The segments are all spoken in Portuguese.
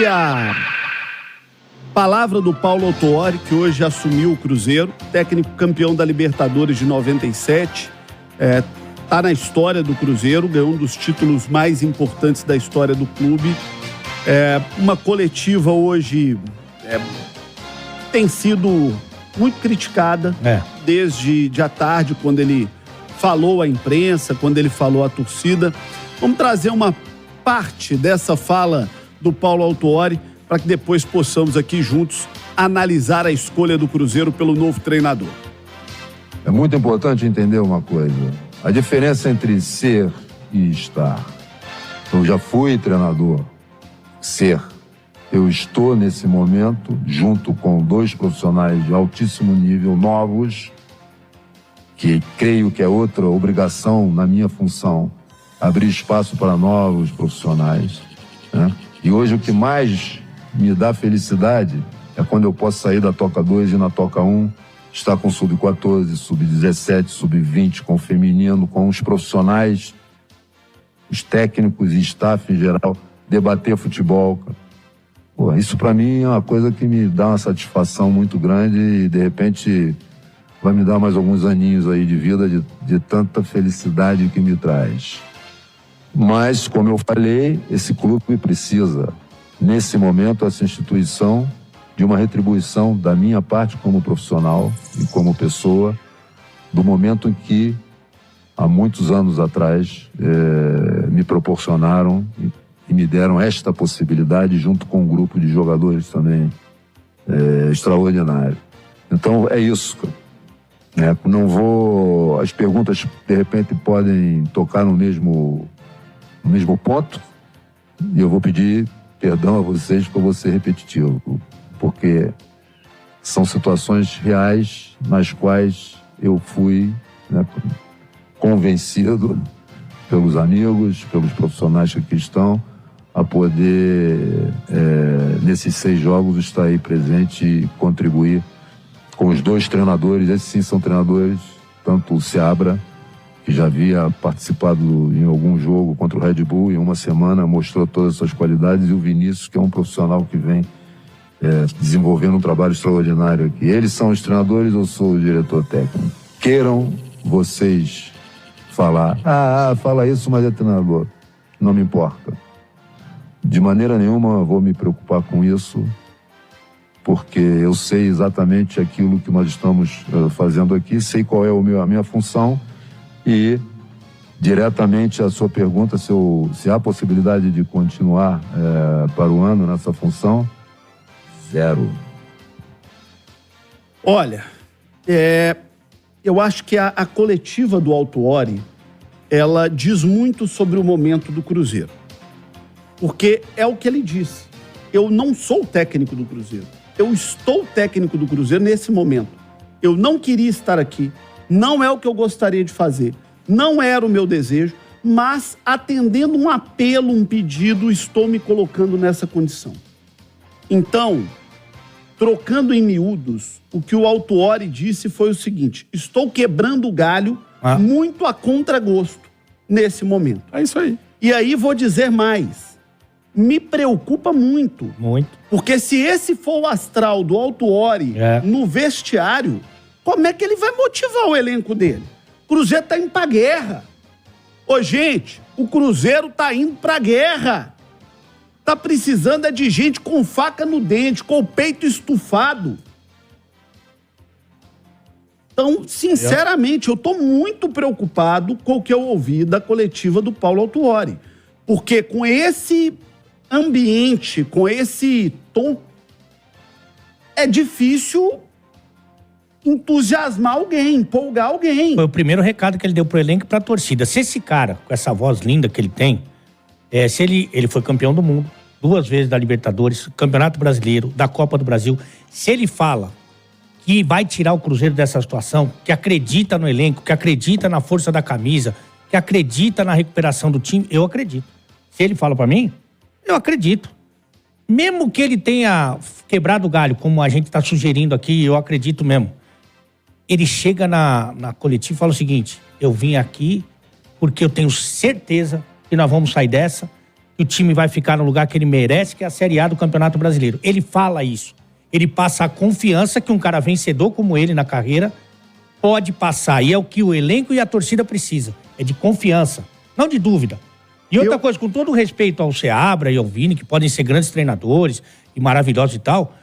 a palavra do Paulo Autuori, que hoje assumiu o Cruzeiro, técnico campeão da Libertadores de 97, tá na história do Cruzeiro, ganhou um dos títulos mais importantes da história do clube. Uma coletiva hoje tem sido muito criticada, desde a tarde, quando ele falou à imprensa, quando ele falou à torcida. Vamos trazer uma parte dessa fala do Paulo Autuori para que depois possamos aqui juntos analisar a escolha do Cruzeiro pelo novo treinador. É muito importante entender uma coisa: a diferença entre ser e estar. Eu já fui treinador. Ser. Eu estou nesse momento junto com 2 profissionais de altíssimo nível, novos, que creio que é outra obrigação na minha função, abrir espaço para novos profissionais, né? E hoje o que mais me dá felicidade é quando eu posso sair da Toca 2 e na Toca 1, estar com Sub-14, Sub-17, Sub-20, com o feminino, com os profissionais, os técnicos e staff em geral, debater futebol. Pô, isso para mim é uma coisa que me dá uma satisfação muito grande e de repente vai me dar mais alguns aninhos aí de vida, de tanta felicidade que me traz. Mas, como eu falei, esse clube precisa, nesse momento, essa instituição, de uma retribuição da minha parte como profissional e como pessoa, do momento em que, há muitos anos atrás, me proporcionaram e me deram esta possibilidade, junto com um grupo de jogadores também extraordinário. Então, é isso. Não vou... As perguntas, de repente, podem tocar no mesmo ponto, e eu vou pedir perdão a vocês por ser repetitivo, porque são situações reais nas quais eu fui convencido pelos amigos, pelos profissionais que aqui estão, a poder, nesses 6 jogos, estar aí presente e contribuir com os 2 treinadores. Esses sim são treinadores, tanto o Seabra, que já havia participado em algum jogo contra o Red Bull, em uma semana mostrou todas as suas qualidades, e o Vinícius, que é um profissional que vem desenvolvendo um trabalho extraordinário aqui. Eles são os treinadores, eu sou o diretor técnico. Queiram vocês falar, fala isso, mas é treinador. Não me importa. De maneira nenhuma vou me preocupar com isso, porque eu sei exatamente aquilo que nós estamos fazendo aqui, sei qual é a minha função. E, diretamente à sua pergunta, se há possibilidade de continuar para o ano nessa função, 0. Olha, eu acho que a coletiva do Autuori, ela diz muito sobre o momento do Cruzeiro. Porque é o que ele disse. Eu não sou o técnico do Cruzeiro. Eu estou técnico do Cruzeiro nesse momento. Eu não queria estar aqui. Não é o que eu gostaria de fazer. Não era o meu desejo, mas atendendo um apelo, um pedido, estou me colocando nessa condição. Então, trocando em miúdos, o que o Autuori disse foi o seguinte: estou quebrando o galho muito a contragosto nesse momento. É isso aí. E aí vou dizer mais. Me preocupa muito. Muito. Porque se esse for o astral do Autuori no vestiário, como é que ele vai motivar o elenco dele? O Cruzeiro tá indo pra guerra. Ô, gente, o Cruzeiro tá indo pra guerra. Tá precisando de gente com faca no dente, com o peito estufado. Então, sinceramente, eu tô muito preocupado com o que eu ouvi da coletiva do Paulo Autuori. Porque com esse ambiente, com esse tom, é difícil entusiasmar alguém, empolgar alguém. Foi o primeiro recado que ele deu pro elenco e pra torcida. Se esse cara, com essa voz linda que ele tem, se ele foi campeão do mundo, 2 vezes da Libertadores, Campeonato Brasileiro, da Copa do Brasil, se ele fala que vai tirar o Cruzeiro dessa situação, que acredita no elenco, que acredita na força da camisa, que acredita na recuperação do time, eu acredito. Se ele fala pra mim, eu acredito. Mesmo que ele tenha quebrado o galho, como a gente tá sugerindo aqui, eu acredito mesmo. Ele chega na coletiva e fala o seguinte: eu vim aqui porque eu tenho certeza que nós vamos sair dessa que o time vai ficar no lugar que ele merece, que é a Série A do Campeonato Brasileiro. Ele fala isso. Ele passa a confiança que um cara vencedor como ele na carreira pode passar. E é o que o elenco e a torcida precisa. É de confiança, não de dúvida. E outra coisa, com todo o respeito ao Seabra e ao Vini, que podem ser grandes treinadores e maravilhosos e tal,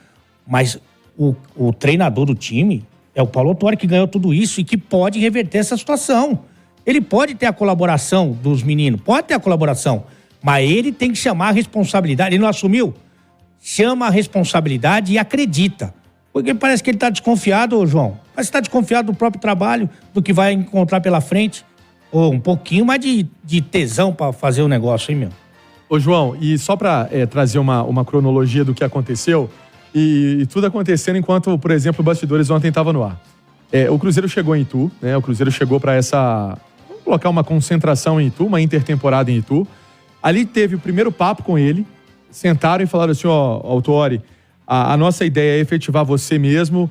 mas o treinador do time é o Paulo Autuori, que ganhou tudo isso e que pode reverter essa situação. Ele pode ter a colaboração dos meninos, pode ter a colaboração, mas ele tem que chamar a responsabilidade. Ele não assumiu? Chama a responsabilidade e acredita. Porque parece que ele está desconfiado, João. Parece que está desconfiado do próprio trabalho, do que vai encontrar pela frente. Ou um pouquinho mais de tesão para fazer o negócio, hein, meu? Ô, João, e só para trazer uma cronologia do que aconteceu, e tudo acontecendo enquanto, por exemplo, o Bastidores ontem estava no ar. O Cruzeiro chegou em Itu, né? O Cruzeiro chegou para vamos colocar uma concentração em Itu, uma intertemporada em Itu. Ali teve o primeiro papo com ele, sentaram e falaram assim, ó, Autuori, a nossa ideia é efetivar você mesmo,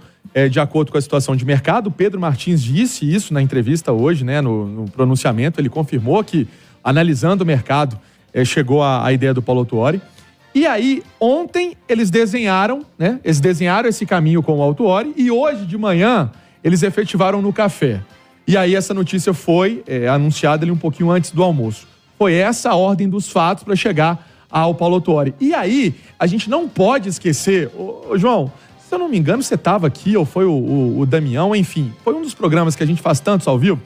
de acordo com a situação de mercado. O Pedro Martins disse isso na entrevista hoje, né, no pronunciamento. Ele confirmou que, analisando o mercado, chegou a ideia do Paulo Autuori. E aí, ontem, eles desenharam, né? Eles desenharam esse caminho com o Autuori e hoje de manhã eles efetivaram no café. E aí essa notícia foi anunciada ali um pouquinho antes do almoço. Foi essa a ordem dos fatos para chegar ao Paulo Autuori. E aí, a gente não pode esquecer... Ô, João, se eu não me engano, você estava aqui, ou foi o Damião, enfim. Foi um dos programas que a gente faz tantos ao vivo.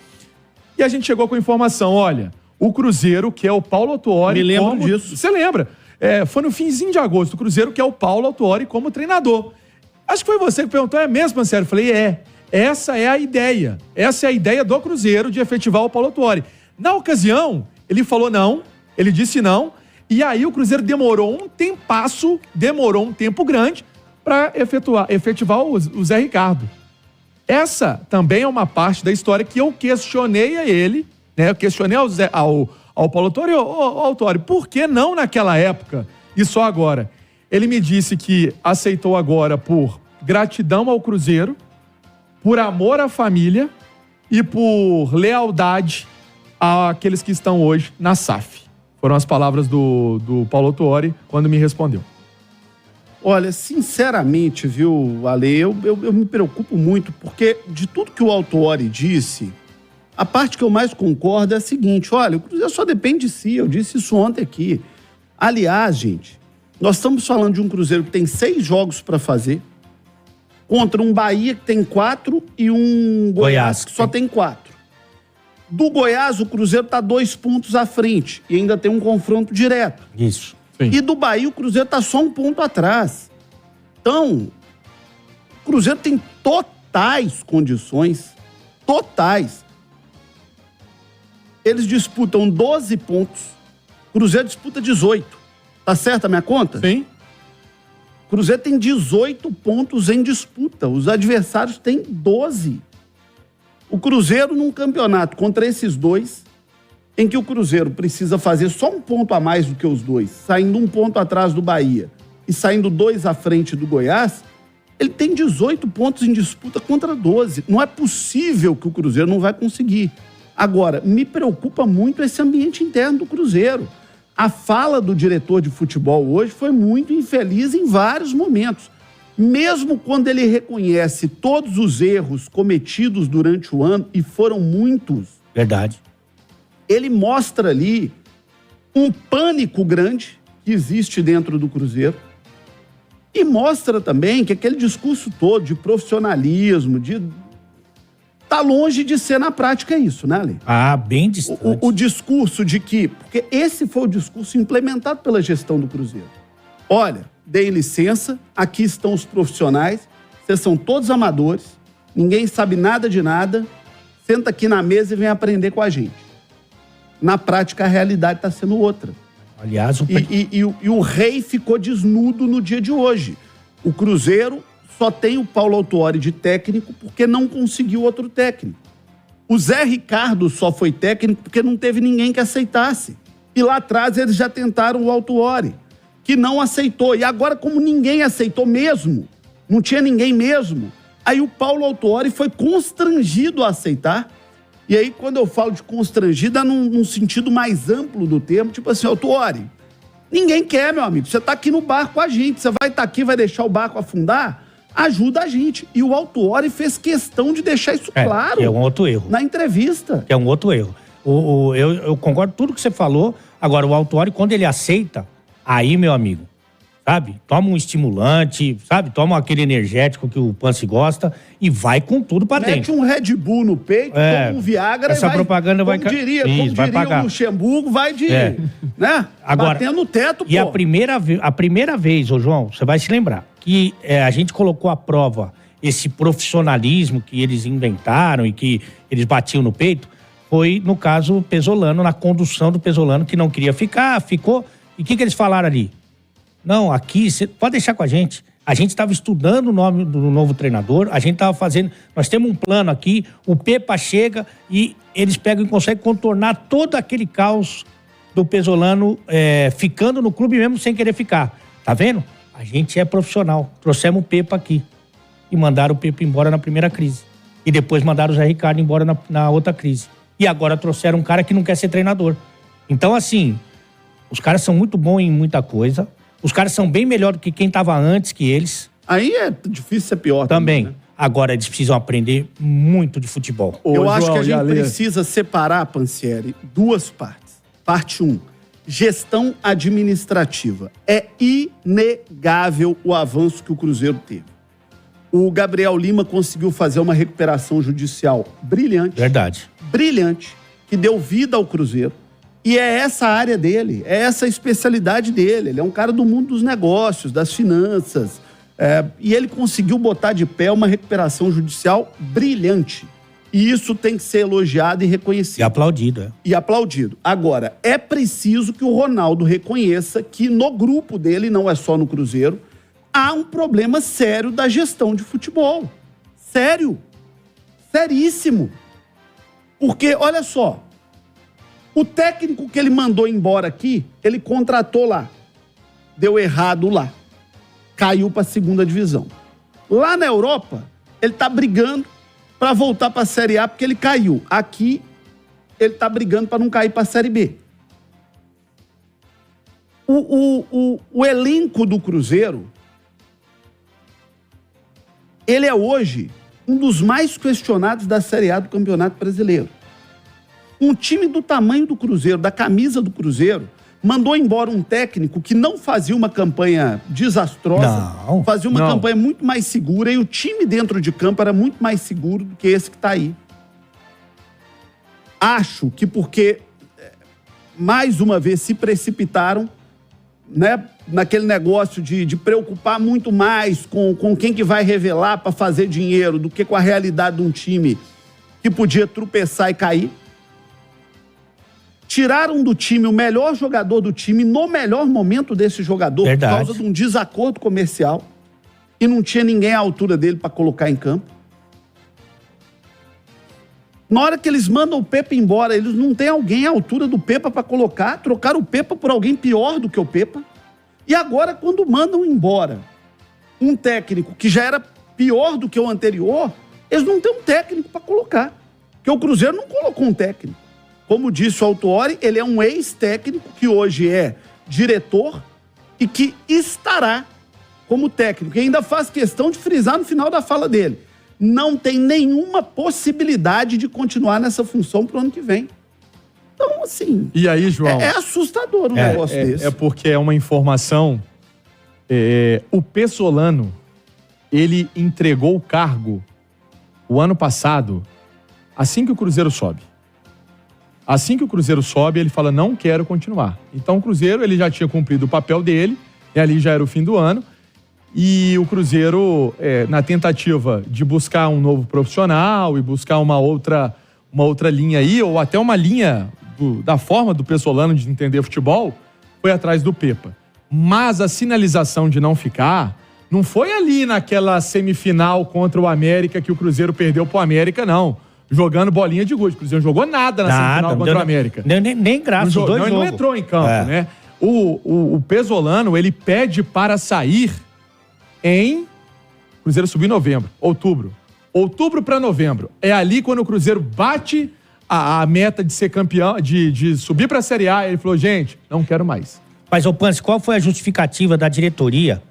E a gente chegou com a informação, olha, o Cruzeiro, que é o Paulo Autuori... Me lembro disso. Você lembra? Foi no finzinho de agosto, o Cruzeiro, que é o Paulo Autuori como treinador. Acho que foi você que perguntou, é mesmo, Marcelo? Eu falei, essa é a ideia. Essa é a ideia do Cruzeiro de efetivar o Paulo Autuori. Na ocasião, ele falou não, ele disse não, e aí o Cruzeiro demorou um tempo grande para efetivar o Zé Ricardo. Essa também é uma parte da história que eu questionei a ele, né? Eu questionei ao Paulo Autuori, Autuori, por que não naquela época e só agora? Ele me disse que aceitou agora por gratidão ao Cruzeiro, por amor à família e por lealdade àqueles que estão hoje na SAF. Foram as palavras do Paulo Autuori quando me respondeu. Olha, sinceramente, viu, Ale, eu me preocupo muito, porque de tudo que o Autuori disse, a parte que eu mais concordo é a seguinte, olha, o Cruzeiro só depende de si, eu disse isso ontem aqui. Aliás, gente, nós estamos falando de um Cruzeiro que tem 6 jogos para fazer, contra um Bahia que tem 4 e um Goiás que só tem 4. Do Goiás, o Cruzeiro está 2 pontos à frente e ainda tem um confronto direto. Isso. Sim. E do Bahia, o Cruzeiro está só 1 ponto atrás. Então, o Cruzeiro tem totais condições, totais. Eles disputam 12 pontos, o Cruzeiro disputa 18. Tá certa a minha conta? Sim. O Cruzeiro tem 18 pontos em disputa, os adversários têm 12. O Cruzeiro, num campeonato contra esses dois, em que o Cruzeiro precisa fazer só 1 ponto a mais do que os dois, saindo 1 ponto atrás do Bahia e saindo 2 à frente do Goiás, ele tem 18 pontos em disputa contra 12. Não é possível que o Cruzeiro não vai conseguir. Agora, me preocupa muito esse ambiente interno do Cruzeiro. A fala do diretor de futebol hoje foi muito infeliz em vários momentos. Mesmo quando ele reconhece todos os erros cometidos durante o ano, e foram muitos. Verdade. Ele mostra ali um pânico grande que existe dentro do Cruzeiro e mostra também que aquele discurso todo de profissionalismo, tá longe de ser na prática isso, né, Ale? Bem distante. O discurso de que... Porque esse foi o discurso implementado pela gestão do Cruzeiro. Olha, deem licença, aqui estão os profissionais, vocês são todos amadores, ninguém sabe nada de nada, senta aqui na mesa e vem aprender com a gente. Na prática, a realidade está sendo outra. Aliás, E o rei ficou desnudo no dia de hoje. O Cruzeiro só tem o Paulo Autuori de técnico porque não conseguiu outro técnico. O Zé Ricardo só foi técnico porque não teve ninguém que aceitasse. E lá atrás eles já tentaram o Autuori, que não aceitou. E agora, como ninguém aceitou mesmo, não tinha ninguém mesmo, aí o Paulo Autuori foi constrangido a aceitar. E aí, quando eu falo de constrangida, num sentido mais amplo do termo, tipo assim, Autuori, Ninguém quer, meu amigo. Você tá aqui no barco com a gente. Você vai estar aqui, vai deixar o barco afundar? Ajuda a gente. E o Autuori fez questão de deixar isso claro. É um outro erro. Na entrevista. É um outro erro. Eu concordo com tudo que você falou. Agora, o Autuori, quando ele aceita, aí, meu amigo, sabe? Toma um estimulante, sabe? Toma aquele energético que o Pansi gosta e vai com tudo pra dentro. Mete um Red Bull no peito, toma um Viagra essa e vai... propaganda vai... Como diria vai pagar. o Luxemburgo, vai de... Né? Agora, batendo no teto, pô. E a primeira vez, ô João, você vai se lembrar, que a gente colocou à prova esse profissionalismo que eles inventaram e que eles batiam no peito, foi, no caso, o Pesolano, na condução do Pesolano, que não queria ficar, ficou. E o que eles falaram ali? Não, aqui, você pode deixar com a gente. A gente estava estudando o nome do novo treinador, a gente estava fazendo... Nós temos um plano aqui, o Pepa chega e eles pegam e conseguem contornar todo aquele caos do Pesolano ficando no clube mesmo sem querer ficar. Tá vendo? A gente é profissional. Trouxemos o Pepa aqui. E mandaram o Pepa embora na primeira crise. E depois mandaram o Zé Ricardo embora na outra crise. E agora trouxeram um cara que não quer ser treinador. Então, assim, os caras são muito bons em muita coisa. Os caras são bem melhor do que quem estava antes que eles. Aí é difícil ser pior também. Né? Agora eles precisam aprender muito de futebol. Eu acho que a gente precisa separar, Pansieri, duas partes. Parte 1, gestão administrativa. É inegável o avanço que o Cruzeiro teve. O Gabriel Lima conseguiu fazer uma recuperação judicial brilhante. Verdade. Brilhante, que deu vida ao Cruzeiro. E é essa a área dele, é essa a especialidade dele. Ele é um cara do mundo dos negócios, das finanças. E ele conseguiu botar de pé uma recuperação judicial brilhante. E isso tem que ser elogiado e reconhecido. E aplaudido, E aplaudido. Agora, é preciso que o Ronaldo reconheça que no grupo dele, não é só no Cruzeiro, há um problema sério da gestão de futebol. Sério. Seríssimo. Porque, olha só, o técnico que ele mandou embora aqui, ele contratou lá. Deu errado lá. Caiu para a segunda divisão. Lá na Europa, ele tá brigando para voltar para a Série A porque ele caiu. Aqui, ele tá brigando para não cair para a Série B. O elenco do Cruzeiro, ele é hoje um dos mais questionados da Série A do Campeonato Brasileiro. Um time do tamanho do Cruzeiro, da camisa do Cruzeiro, mandou embora um técnico que não fazia uma campanha desastrosa, fazia uma campanha muito mais segura e o time dentro de campo era muito mais seguro do que esse que está aí. Acho que porque, mais uma vez, se precipitaram, né, naquele negócio de preocupar muito mais com quem que vai revelar para fazer dinheiro do que com a realidade de um time que podia tropeçar e cair. Tiraram do time o melhor jogador do time no melhor momento desse jogador. Verdade. Por causa de um desacordo comercial e não tinha ninguém à altura dele para colocar em campo. Na hora que eles mandam o Pepa embora, eles não têm alguém à altura do Pepa para colocar, trocaram o Pepa por alguém pior do que o Pepa. E agora, quando mandam embora um técnico que já era pior do que o anterior, eles não têm um técnico para colocar. Porque o Cruzeiro não colocou um técnico. Como disse o Autuori, ele é um ex-técnico que hoje é diretor e que estará como técnico. E ainda faz questão de frisar no final da fala dele. Não tem nenhuma possibilidade de continuar nessa função pro ano que vem. Então, assim... E aí, João... É assustador um negócio desse. É porque é uma informação... o Pesolano, ele entregou o cargo o ano passado, assim que o Cruzeiro sobe. Assim que o Cruzeiro sobe, ele fala, não quero continuar. Então o Cruzeiro, ele já tinha cumprido o papel dele, e ali já era o fim do ano, e o Cruzeiro, na tentativa de buscar um novo profissional e buscar uma outra linha aí, ou até uma linha da forma do Pesolano de entender futebol, foi atrás do Pepa. Mas a sinalização de não ficar não foi ali naquela semifinal contra o América que o Cruzeiro perdeu pro América, não. Jogando bolinha de gude. O Cruzeiro não jogou nada na semifinal contra o América. Nem graça, os dois jogos. Não entrou em campo, né? O Pesolano, ele pede para sair em... O Cruzeiro subiu em novembro, outubro. Outubro para novembro. É ali quando o Cruzeiro bate a meta de ser campeão, de subir para a Série A. Ele falou, gente, não quero mais. Mas, ô Pance, qual foi a justificativa da diretoria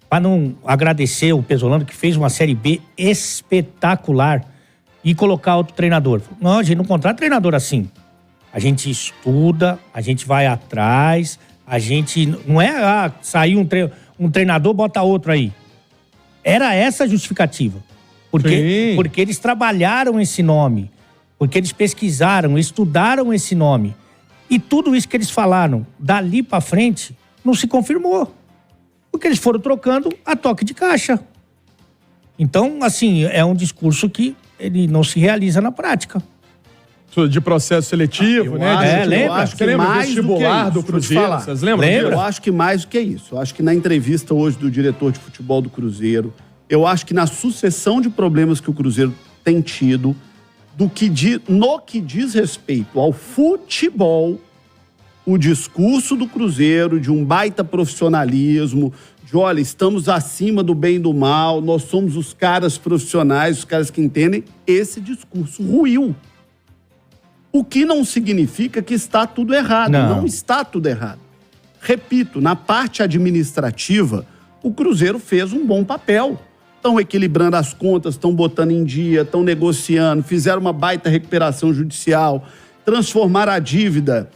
para não agradecer o Pesolano, que fez uma Série B espetacular, e colocar outro treinador? Não, a gente não contrata treinador assim. A gente estuda, a gente vai atrás, a gente... Não é, sair um treinador, bota outro aí. Era essa a justificativa. Porque eles trabalharam esse nome, porque eles pesquisaram, estudaram esse nome. E tudo isso que eles falaram, dali pra frente, não se confirmou. Porque eles foram trocando a toque de caixa. Então, assim, é um discurso que ele não se realiza na prática. De processo seletivo, né? Eu acho que mais vestibular do do Cruzeiro. Vocês lembram? Eu acho que mais do que isso. Eu acho que na entrevista hoje do diretor de futebol do Cruzeiro, eu acho que na sucessão de problemas que o Cruzeiro tem tido, no que diz respeito ao futebol, o discurso do Cruzeiro de um baita profissionalismo, de olha, estamos acima do bem e do mal, nós somos os caras profissionais, os caras que entendem, esse discurso ruiu. O que não significa que está tudo errado. Não está tudo errado. Repito, na parte administrativa, o Cruzeiro fez um bom papel. Estão equilibrando as contas, estão botando em dia, estão negociando, fizeram uma baita recuperação judicial, transformaram a dívida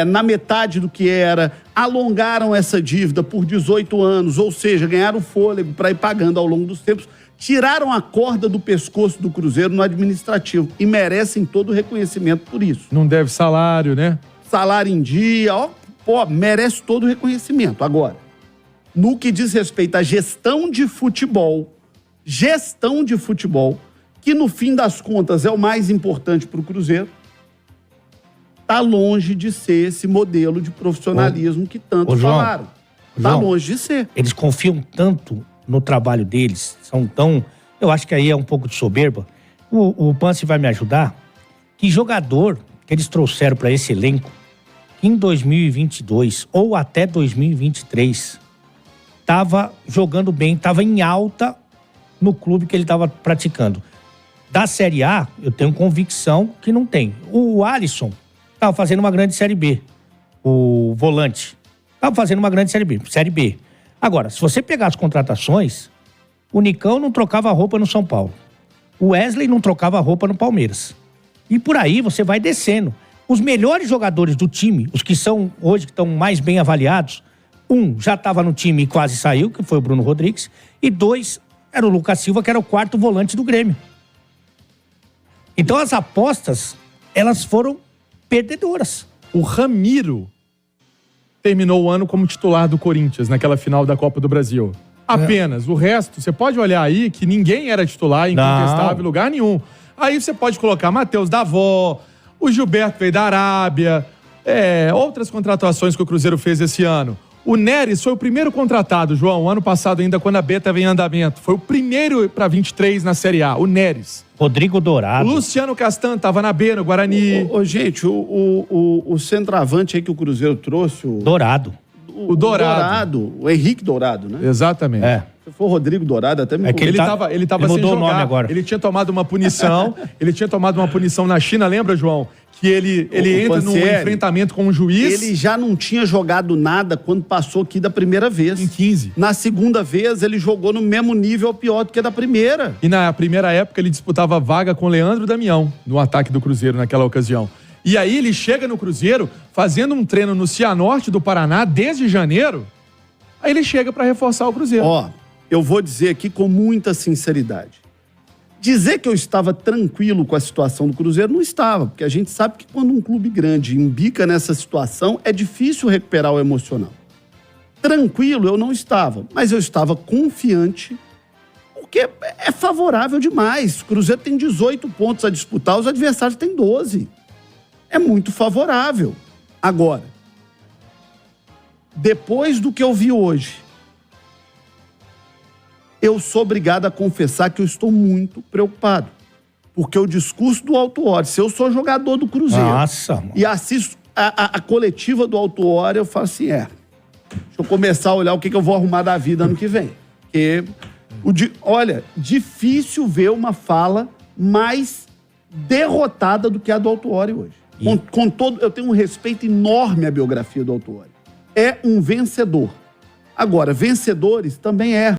na metade do que era, alongaram essa dívida por 18 anos, ou seja, ganharam fôlego para ir pagando ao longo dos tempos, tiraram a corda do pescoço do Cruzeiro no administrativo e merecem todo o reconhecimento por isso. Não deve salário, né? Salário em dia, merece todo o reconhecimento. Agora, no que diz respeito à gestão de futebol, que no fim das contas é o mais importante para o Cruzeiro, está longe de ser esse modelo de profissionalismo que tanto falaram. Está longe de ser. Eles confiam tanto no trabalho deles, são tão... Eu acho que aí é um pouco de soberba. O Pance vai me ajudar. Que jogador que eles trouxeram para esse elenco, que em 2022 ou até 2023 estava jogando bem, estava em alta no clube que ele estava praticando. Da Série A, eu tenho convicção que não tem. O Alisson estava fazendo uma grande Série B. O volante estava fazendo uma grande Série B. Agora, se você pegar as contratações, o Nicão não trocava roupa no São Paulo. O Wesley não trocava roupa no Palmeiras. E por aí você vai descendo. Os melhores jogadores do time, os que são hoje que estão mais bem avaliados, um já estava no time e quase saiu, que foi o Bruno Rodrigues, e dois era o Lucas Silva, que era o quarto volante do Grêmio. Então as apostas, elas foram perdedoras. O Ramiro terminou o ano como titular do Corinthians naquela final da Copa do Brasil. Apenas. O resto, você pode olhar aí que ninguém era titular, incontestável, em lugar nenhum. Aí você pode colocar Matheus Davó, o Gilberto veio da Arábia, outras contratações que o Cruzeiro fez esse ano. O Neres foi o primeiro contratado, João, ano passado ainda, quando a B estava em andamento. Foi o primeiro para 23 na Série A, o Neres. Rodrigo Dourado. Luciano Castan estava na B, no Guarani. Gente, o centroavante aí que o Cruzeiro trouxe... Dourado. O Dourado. O Henrique Dourado, né? Exatamente. Se for Rodrigo Dourado, até me... É que ele tava ele sem mudou jogar. o nome agora. Ele tinha tomado uma punição. Na China, lembra, João? Que ele entra num enfrentamento com um juiz. Ele já não tinha jogado nada quando passou aqui da primeira vez. Em 15. Na segunda vez, ele jogou no mesmo nível ou pior do que da primeira. E na primeira época, ele disputava vaga com Leandro Damião, no ataque do Cruzeiro naquela ocasião. E aí ele chega no Cruzeiro, fazendo um treino no Cianorte do Paraná desde janeiro. Aí ele chega para reforçar o Cruzeiro. Eu vou dizer aqui com muita sinceridade. Dizer que eu estava tranquilo com a situação do Cruzeiro, não estava, porque a gente sabe que quando um clube grande embica nessa situação, é difícil recuperar o emocional. Tranquilo eu não estava, mas eu estava confiante, porque é favorável demais. O Cruzeiro tem 18 pontos a disputar, os adversários têm 12. É muito favorável. Agora, depois do que eu vi hoje, eu sou obrigado a confessar que eu estou muito preocupado. Porque o discurso do Autuori, se eu sou jogador do Cruzeiro e assisto a coletiva do Autuori, eu falo assim, deixa eu começar a olhar o que eu vou arrumar da vida ano que vem. Porque, olha, difícil ver uma fala mais derrotada do que a do Autuori hoje. Com todo, eu tenho um respeito enorme à biografia do Autuori. é um vencedor. Agora, vencedores também erram.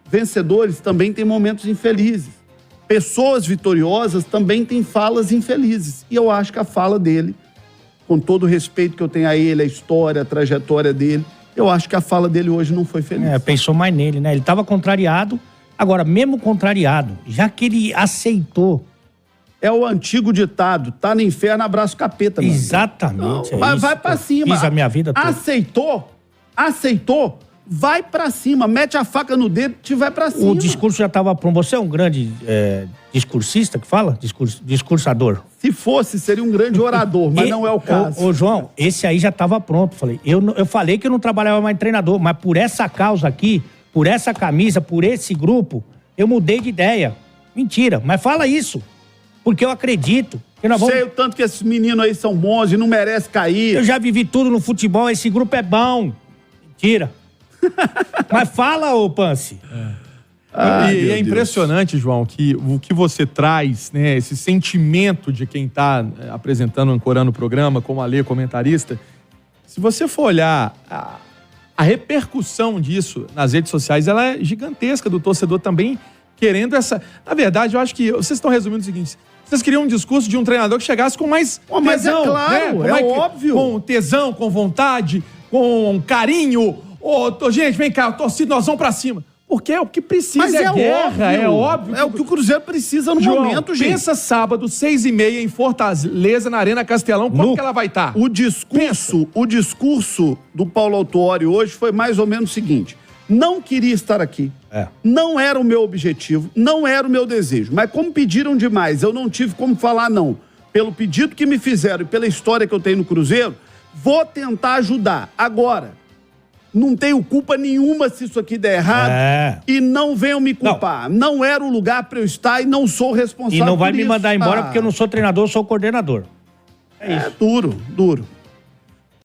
Vencedores também têm momentos infelizes. Pessoas vitoriosas também têm falas infelizes. E eu acho que a fala dele, com todo o respeito que eu tenho a ele, a história, a trajetória dele, eu acho que a fala dele hoje não foi feliz. Pensou mais nele, né? Ele estava contrariado. Agora, mesmo contrariado, já que ele aceitou... É o antigo ditado, tá no inferno, abraça o capeta, mano. Exatamente. Não, vai pra cima. Fiz a minha vida toda. Aceitou, vai pra cima, mete a faca no dedo e vai pra cima. O discurso já estava pronto. Você é um grande discursista que fala? Discursador. Se fosse, seria um grande orador, mas não é o caso. Ô, João, esse aí já estava pronto. Eu falei que eu não trabalhava mais treinador, mas por essa causa aqui, por essa camisa, por esse grupo, eu mudei de ideia. Mentira, mas fala isso. Porque eu acredito. Que nós vamos... Sei o tanto que esses meninos aí são bons e não merecem cair. Eu já vivi tudo no futebol, esse grupo é bom. Mentira. Mas fala, ô Pance. E é impressionante, João, que o que você traz, né, esse sentimento de quem está apresentando, ancorando o programa, como Alê, comentarista, se você for olhar a repercussão disso nas redes sociais, ela é gigantesca, do torcedor também querendo essa... Na verdade, eu acho que vocês estão resumindo o seguinte: vocês queriam um discurso de um treinador que chegasse com mais tesão, mas é claro, né? óbvio. Com tesão, com vontade, com carinho. Gente, vem cá, torcida, nós vamos pra cima. Porque é o que precisa, mas é guerra, é óbvio. É o que o Cruzeiro precisa no João, momento, gente. Pensa sábado, 6h30, em Fortaleza, na Arena Castelão, como que ela vai estar? O discurso do Paulo Autuori hoje foi mais ou menos o seguinte: não queria estar aqui, não era o meu objetivo, não era o meu desejo, mas como pediram demais, eu não tive como falar não. Pelo pedido que me fizeram e pela história que eu tenho no Cruzeiro, vou tentar ajudar. Agora, não tenho culpa nenhuma se isso aqui der errado e não venham me culpar. Não era o lugar para eu estar e não sou responsável por isso. E não vai me mandar embora porque eu não sou treinador, eu sou coordenador. É isso. Duro.